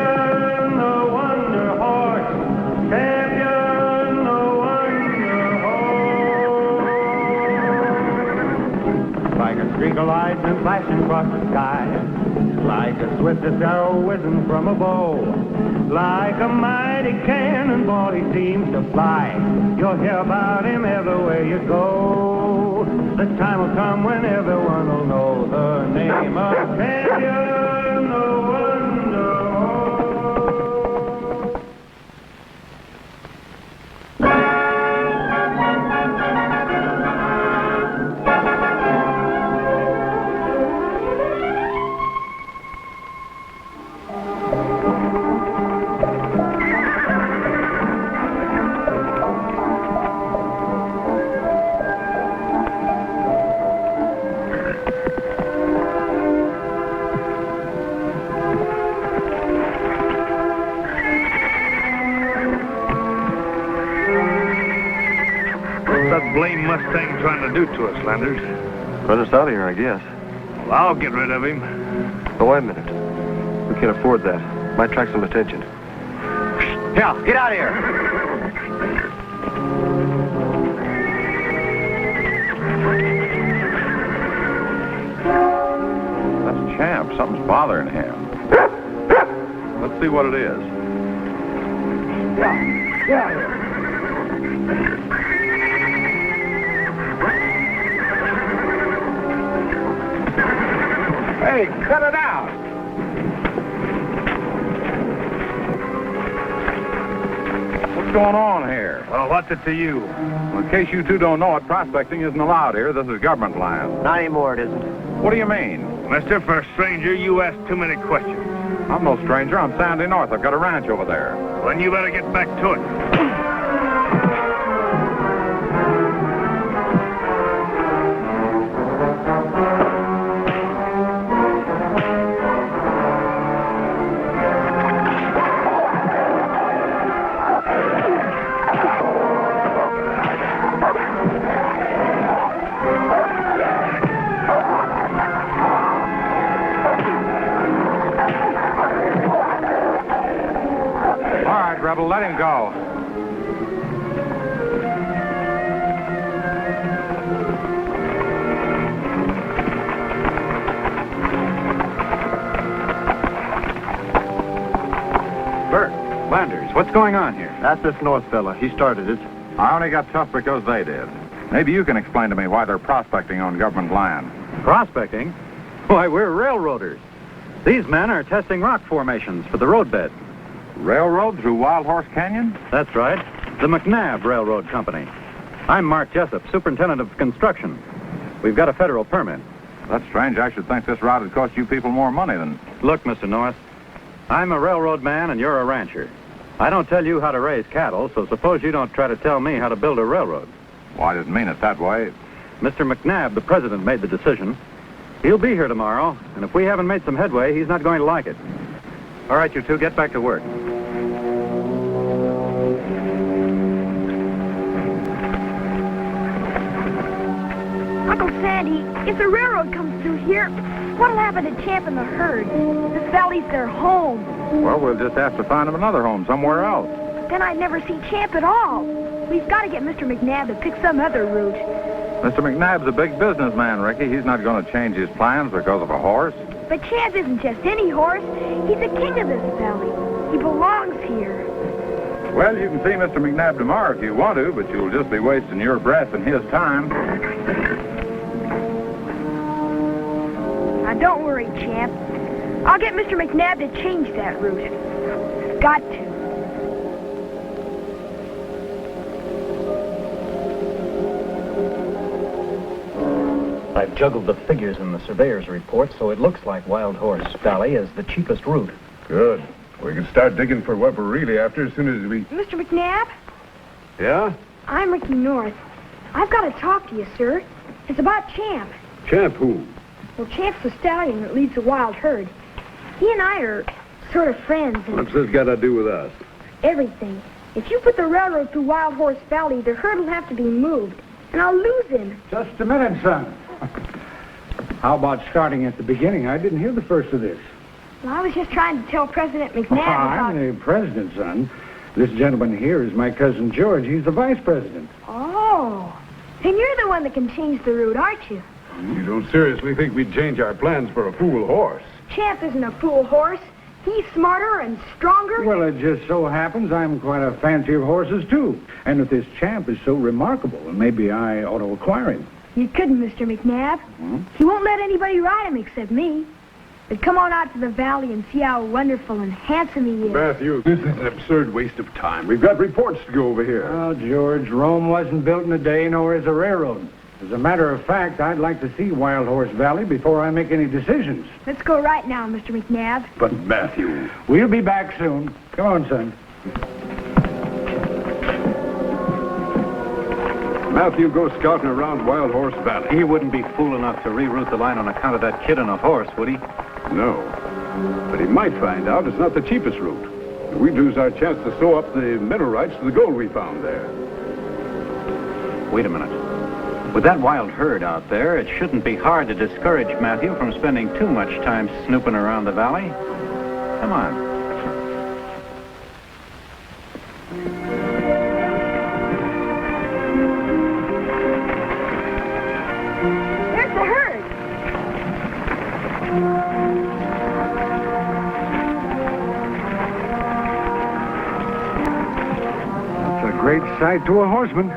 Champion, the Wonder Horse. Champion, the Wonder Horse. Like a streak of lights and flashing across the sky. Like a swiftest arrow whizzing from a bow. Like a mighty cannonball he seems to fly. You'll hear about him everywhere you go. The time will come when everyone will know the name of Champion, the Wonder Horse. Blame Mustang trying to do to us, Landers? Run us out of here, I guess. Well, I'll get rid of him. Oh, wait a minute. We can't afford that. Might attract some attention. Now, get out of here. That's Champ. Something's bothering him. Let's see what it is. Yeah. Hey, cut it out! What's going on here? Well, what's it to you? Well, in case you two don't know it, prospecting isn't allowed here. This is government land. Not anymore, it isn't. What do you mean? Mister, for a stranger, you ask too many questions. I'm no stranger. I'm Sandy North. I've got a ranch over there. Then you better get back to it. Rebel, let him go. Bert, Landers, what's going on here? That's this North fella. He started it. I only got tough because they did. Maybe you can explain to me why they're prospecting on government land. Prospecting? Why, we're railroaders. These men are testing rock formations for the roadbed. Railroad through Wild Horse Canyon? That's right. The McNabb Railroad Company. I'm Mark Jessup, Superintendent of Construction. We've got a federal permit. That's strange. I should think this route would cost you people more money than... Look, Mr. North, I'm a railroad man and you're a rancher. I don't tell you how to raise cattle, so suppose you don't try to tell me how to build a railroad. Well, I didn't mean it that way. Mr. McNabb, the president, made the decision. He'll be here tomorrow, and if we haven't made some headway, he's not going to like it. All right, you two, get back to work. Uncle Sandy, if the railroad comes through here, what'll happen to Champ and the herd? This valley's their home. Well, we'll just have to find them another home somewhere else. Then I'd never see Champ at all. We've got to get Mr. McNabb to pick some other route. Mr. McNabb's a big businessman, Ricky. He's not going to change his plans because of a horse. But Champ isn't just any horse. He's the king of this valley. He belongs here. Well, you can see Mr. McNabb tomorrow if you want to, but you'll just be wasting your breath and his time. Now, don't worry, Champ. I'll get Mr. McNabb to change that route. Got to. I've juggled the figures in the surveyor's report, so it looks like Wild Horse Valley is the cheapest route. Good. We can start digging for what we're really after as soon as we... Mr. McNabb? Yeah? I'm Ricky North. I've got to talk to you, sir. It's about Champ. Champ who? Well, Champ's the stallion that leads the wild herd. He and I are sort of friends and... What's this got to do with us? everything. If you put the railroad through Wild Horse Valley, the herd will have to be moved, and I'll lose him. Just a minute, son. How about starting at the beginning? I didn't hear the first of this. Well, I was just trying to tell President McNabb about... I'm the president, son. This gentleman here is my cousin George. He's the vice president. Oh. Then you're the one that can change the route, aren't you? You don't seriously think we'd change our plans for a fool horse? Champ isn't a fool horse. He's smarter and stronger. Well, it just so happens I'm quite a fancier of horses, too. And if this Champ is so remarkable, maybe I ought to acquire him. You couldn't, Mr. McNabb. He won't let anybody ride him except me. But come on out to the valley and see how wonderful and handsome he is. Matthew, this is an absurd waste of time. We've got reports to go over here. Oh, George, Rome wasn't built in a day, nor is a railroad. As a matter of fact, I'd like to see Wild Horse Valley before I make any decisions. Let's go right now, Mr. McNabb. But, Matthew... We'll be back soon. Come on, son. Matthew goes scouting around Wild Horse Valley. He wouldn't be fool enough to reroute the line on account of that kid and a horse, would he? No. But he might find out it's not the cheapest route. We'd lose our chance to sew up the mineral rights to the gold we found there. Wait a minute. With that wild herd out there, it shouldn't be hard to discourage Matthew from spending too much time snooping around the valley. Come on. There's the herd. That's a great sight to a horseman.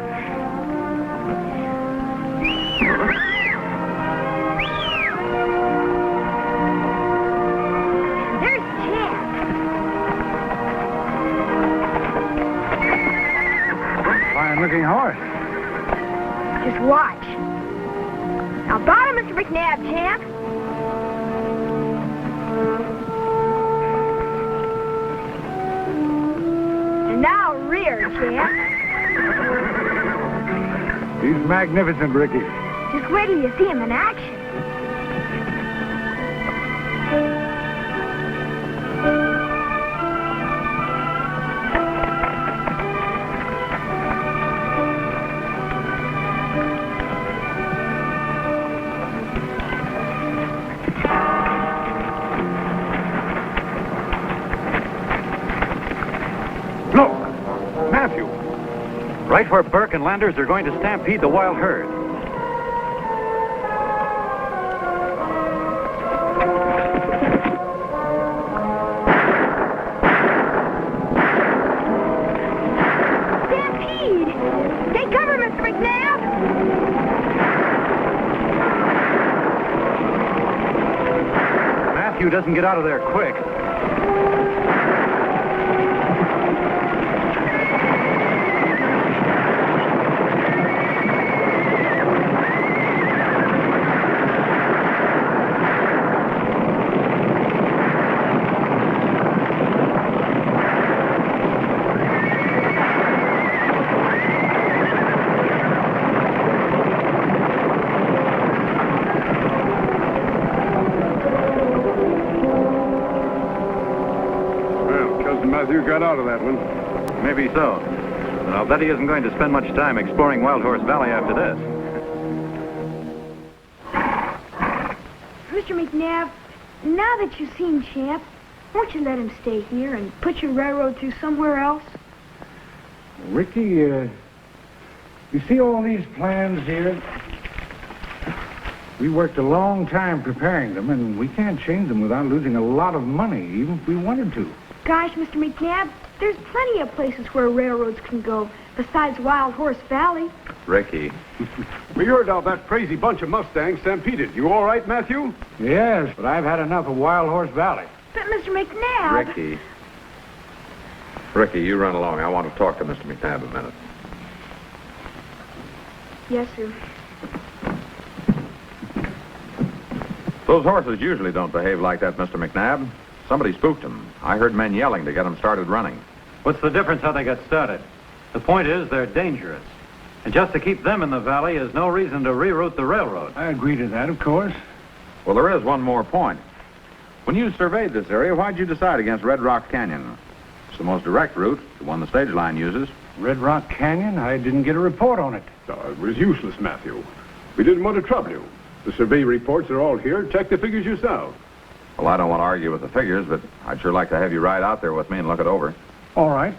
There's Champ. Fine-looking horse. Just watch. Now bottom, Mr. McNabb, Champ. And now rear, Champ. He's magnificent, Ricky. Just wait till you see him in action. Look! Matthew! Right where Burke and Landers are going to stampede the wild herd. Stampede! Take cover, Mr. McNabb! Matthew doesn't get out of there quick. Matthew got out of that one. Maybe so. But I'll bet he isn't going to spend much time exploring Wild Horse Valley after this. Mr. McNabb, now that you've seen Champ, won't you let him stay here and put your railroad through somewhere else? Ricky, you see all these plans here? We worked a long time preparing them, and we can't change them without losing a lot of money, even if we wanted to. Gosh, Mr. McNabb, there's plenty of places where railroads can go besides Wild Horse Valley. Ricky. We heard how that crazy bunch of Mustangs stampeded. You all right, Matthew? Yes, but I've had enough of Wild Horse Valley. But, Mr. McNabb... Ricky. Ricky, you run along. I want to talk to Mr. McNabb a minute. Yes, sir. Those horses usually don't behave like that, Mr. McNabb. Somebody spooked them. I heard men yelling to get them started running. What's the difference how they got started? The point is they're dangerous. And just to keep them in the valley is no reason to reroute the railroad. I agree to that, of course. Well, there is one more point. When you surveyed this area, why'd you decide against Red Rock Canyon? It's the most direct route, the one the stage line uses. Red Rock Canyon? I didn't get a report on it. It was useless, Matthew. We didn't want to trouble you. The survey reports are all here. Check the figures yourself. Well, I don't want to argue with the figures, but I'd sure like to have you ride out there with me and look it over. All right.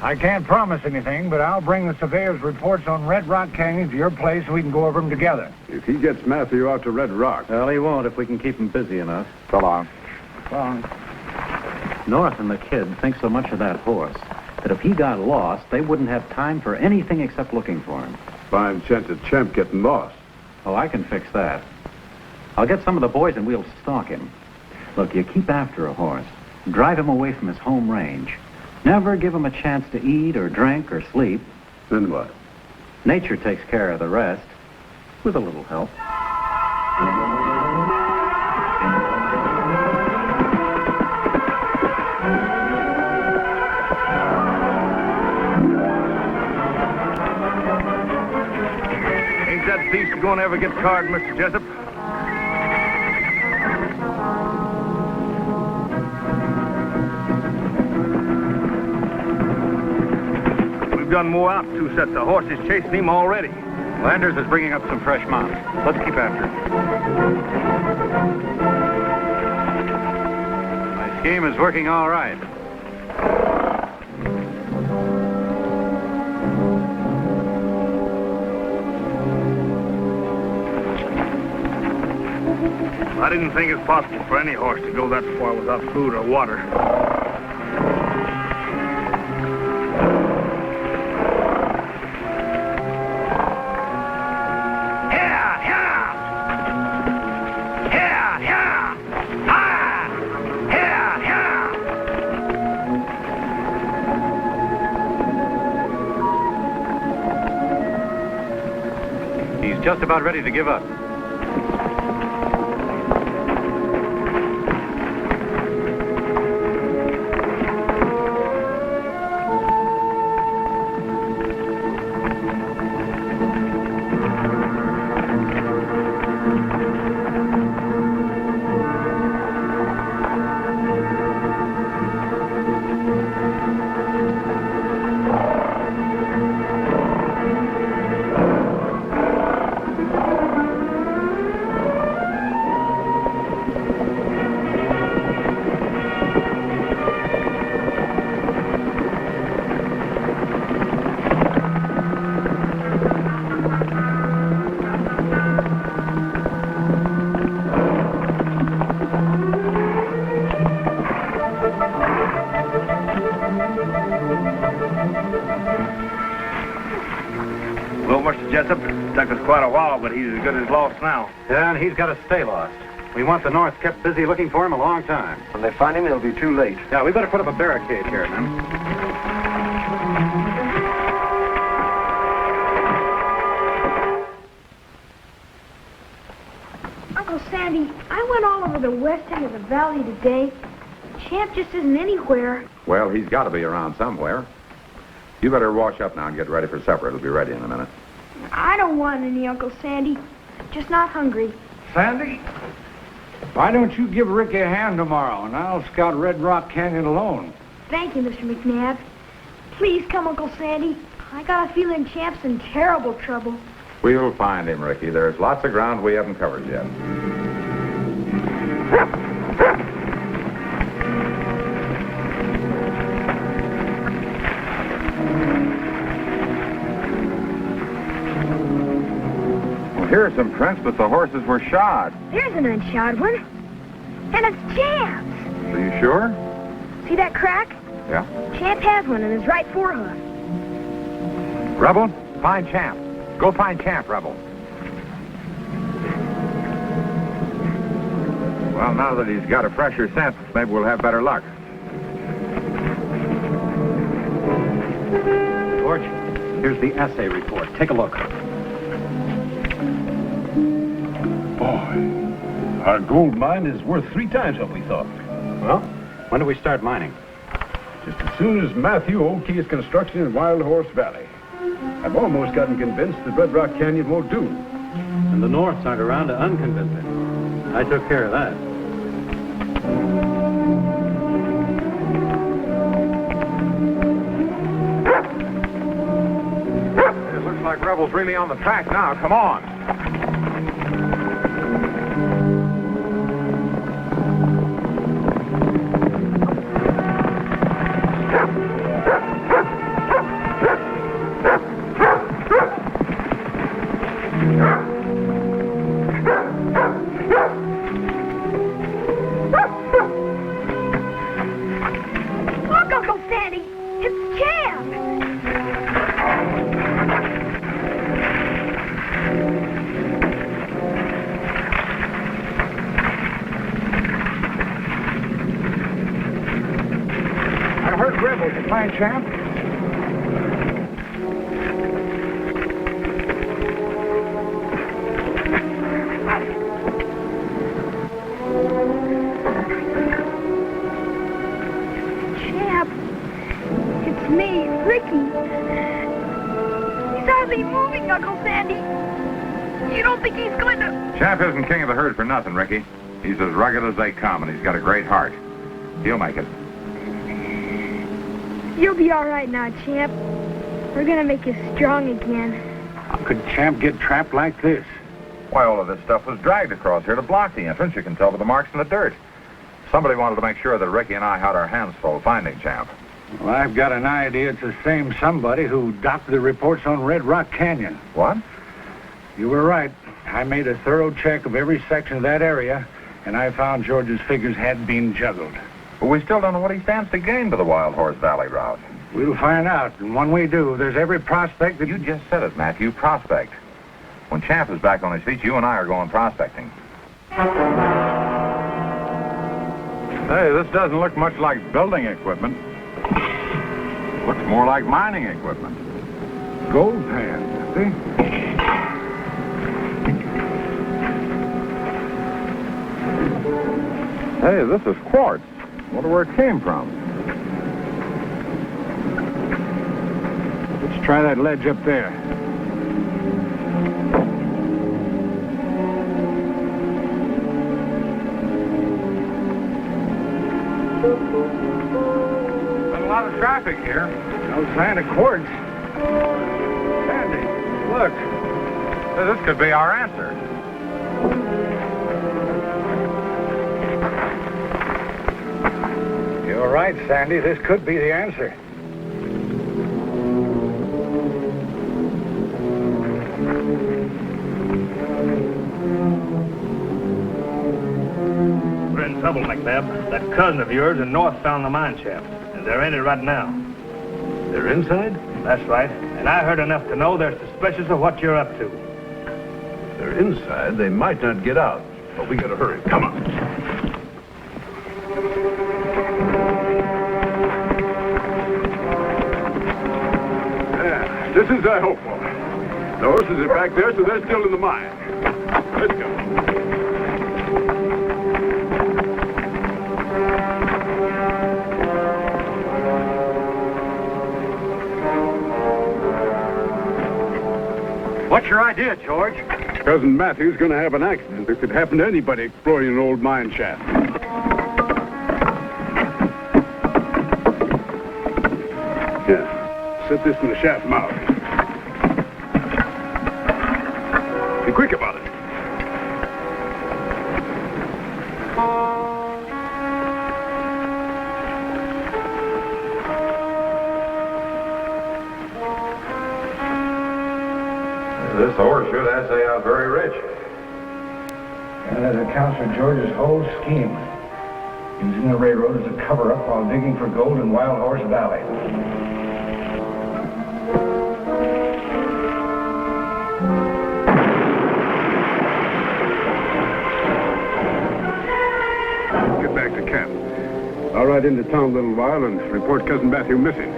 I can't promise anything, but I'll bring the surveyor's reports on Red Rock Canyon to your place so we can go over them together. If he gets Matthew out to Red Rock. Well, he won't if we can keep him busy enough. So long. North and the kid think so much of that horse that if he got lost, they wouldn't have time for anything except looking for him. Fine chance of Champ getting lost. Oh, I can fix that. I'll get some of the boys and we'll stalk him. Look, you keep after a horse. Drive him away from his home range. Never give him a chance to eat or drink or sleep. Then what? Nature takes care of the rest, with a little help. Ain't that beast going to ever get card, Mr. Jessup? We've done more out 2 sets of horses chasing him already. Landers is bringing up some fresh mounts. Let's keep after him. My scheme is working all right. I didn't think it's possible for any horse to go that far without food or water. He's just about ready to give up. Well, Mr. Jessup, took us quite a while, but he's as good as lost now. Yeah, and he's got to stay lost. We want the North kept busy looking for him a long time. When they find him, it'll be too late. Yeah, we better put up a barricade here, man. Uncle Sandy, I went all over the west end of the valley today. Champ just isn't anywhere. Well, he's got to be around somewhere. You better wash up now and get ready for supper. It'll be ready in a minute. I don't want any, Uncle Sandy. Just not hungry. Sandy, why don't you give Ricky a hand tomorrow, and I'll scout Red Rock Canyon alone. Thank you, Mr. McNabb. Please come, Uncle Sandy. I got a feeling Champ's in terrible trouble. We'll find him, Ricky. There's lots of ground we haven't covered yet. Here are some prints, but the horses were shod. There's an unshod one. And it's Champ's. Are you sure? See that crack? Yeah. Champ has one in his right forehoof. Rebel, find Champ. Go find Champ, Rebel. Well, now that he's got a fresher scent, maybe we'll have better luck. George, here's the assay report. Take a look. Boy, our gold mine is worth 3 times what we thought. Well, when do we start mining? Just as soon as Matthew okays construction in Wild Horse Valley. I've almost gotten convinced that Red Rock Canyon won't do. And the Norths aren't around to unconvince him. I took care of that. It looks like Rebel's really on the track now. Come on. Look, Uncle Sandy! It's Champ! I heard rebels are playing, Champ. Champ, it's me, Ricky. He's hardly moving, Uncle Sandy. You don't think he's going to... Champ isn't king of the herd for nothing, Ricky. He's as rugged as they come, and he's got a great heart. He'll make it. You'll be all right now, Champ. We're going to make you strong again. How could Champ get trapped like this? Why, all of this stuff was dragged across here to block the entrance. You can tell by the marks in the dirt. Somebody wanted to make sure that Ricky and I had our hands full finding Champ. Well, I've got an idea it's the same somebody who doctored the reports on Red Rock Canyon. What? You were right. I made a thorough check of every section of that area, and I found George's figures had been juggled. But we still don't know what he stands to gain by the Wild Horse Valley route. We'll find out, and when we do, there's every prospect that... You just said it, Matthew, prospect. When Champ is back on his feet, you and I are going prospecting. Hey, this doesn't look much like building equipment. Looks more like mining equipment. Gold pan, see? Hey, this is quartz. Wonder where it came from. Let's try that ledge up there. Been a lot of traffic here. No sign of quartz. Sandy, look. Hey, this could be our answer. You're right, Sandy. This could be the answer. We're in trouble, McNabb. That cousin of yours in North found the mine shaft, and they're in it right now. They're inside? That's right. And I heard enough to know they're suspicious of what you're up to. If they're inside, they might not get out. But we gotta hurry. Come on. Just as I hoped for. The horses are back there, so they're still in the mine. Let's go. What's your idea, George? Cousin Matthew's going to have an accident that could happen to anybody exploring an old mine shaft. Yeah. Set this in the shaft mouth. Be quick about it. This horse sure does say out very rich. And that accounts for George's whole scheme. Using the railroad as a cover-up while digging for gold in Wild Horse Valley. Get back to camp. I'll ride into town a little while and report Cousin Matthew missing.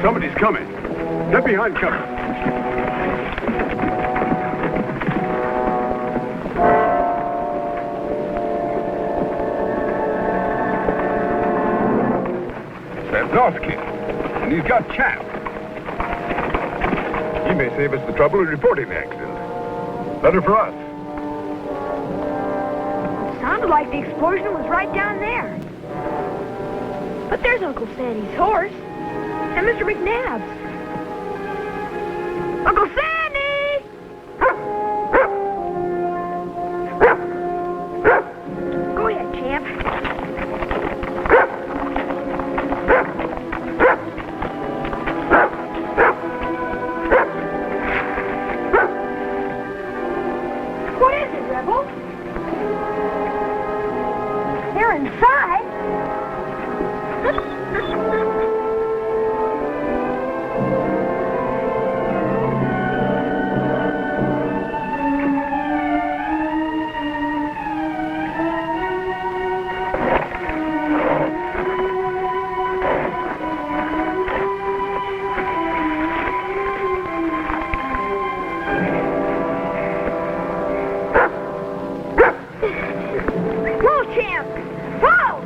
Somebody's coming. Get behind cover. Sapnowski. And he's got Champ. He may save us the trouble of reporting the accident. Better for us. Sounded like the explosion was right down there. But there's Uncle Sandy's horse. And Mr. McNabb's. Uncle Sandy! Champ! Whoa!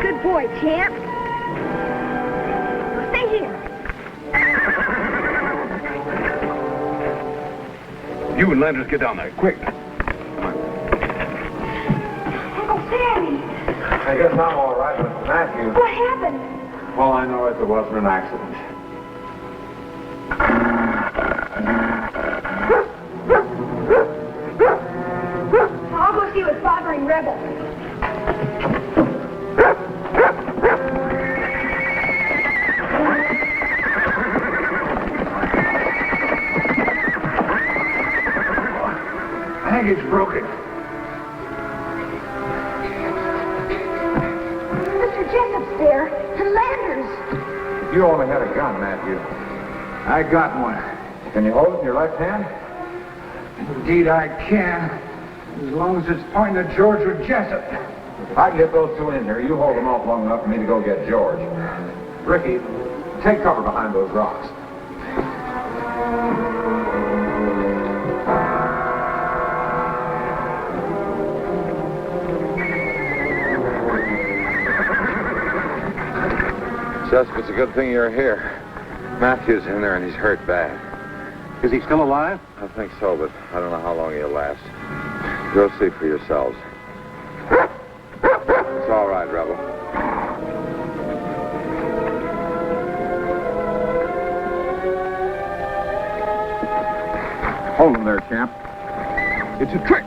Good boy, Champ. Stay here. You and Landers get down there, quick. Uncle Sammy! I guess I'm all right with Matthew. What happened? All I know is it wasn't an accident. I'll go see what's bothering Rebel. I think it's broken. Mr. Jessup's there, and Landers. You only had a gun, Matthew. I got one. Can you hold it in your left hand? Indeed I can. As long as it's pointing at George or Jessup. If I can get those two in here, you hold them off long enough for me to go get George. Ricky, take cover behind those rocks. Jessup, it's a good thing you're here. Matthew's in there and he's hurt bad. Is he still alive? I think so, but I don't know how long he'll last. Go see for yourselves. It's all right, Rebel. Hold him there, champ. It's a trick.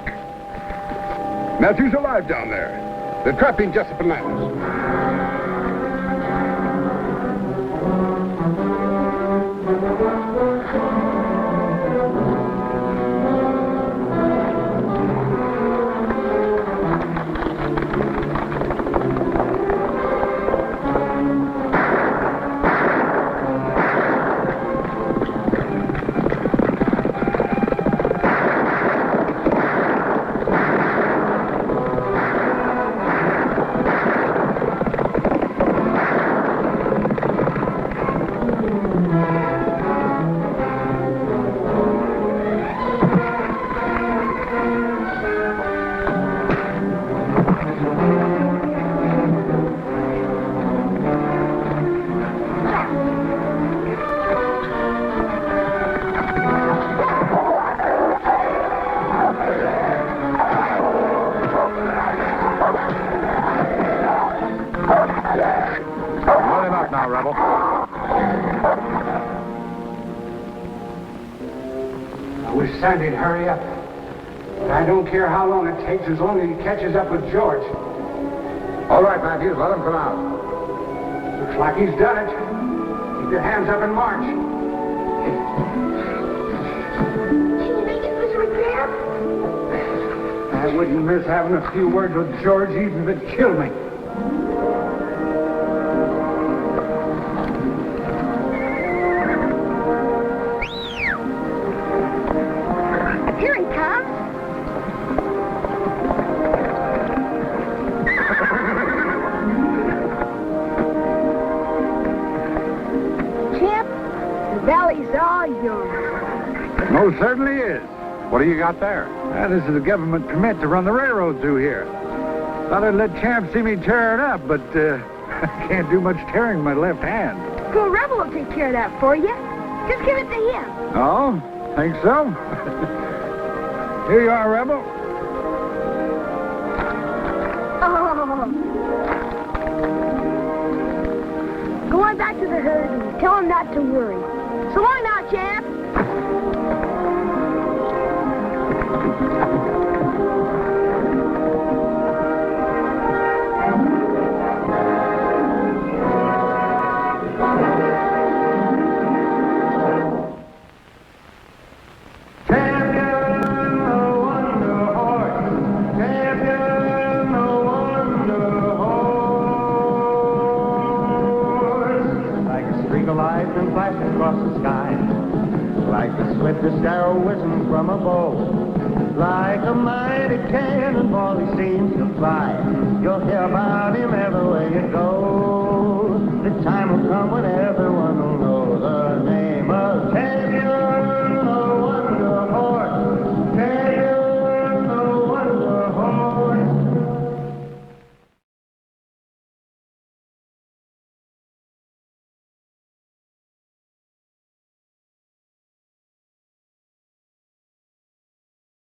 Matthew's alive down there. They're trapping Jessup and Landers. Let him up now, Rebel. I wish Sandy'd hurry up. But I don't care how long it takes as long as he catches up with George. All right, Matthews, let him come out. Looks like he's done it. Keep your hands up and march. Can you make it, Mr. Champ? I wouldn't miss having a few words with George even if it killed me. Here he comes. Champ, the valley's all yours. Most certainly is. What do you got there? This is a government permit to run the railroad through here. Thought I'd let Champ see me tear it up, but I can't do much tearing with my left hand. Well, Rebel will take care of that for you. Just give it to him. Oh? Think so? Here you are, Rebel. Oh. Go on back to the herd and tell him not to worry. So long now, Champ. Flashing across the sky, like the swiftest arrow whizzing from a bow, like a mighty cannonball he seems to fly. You'll hear about him everywhere you go. The time will come when everyone will know the name.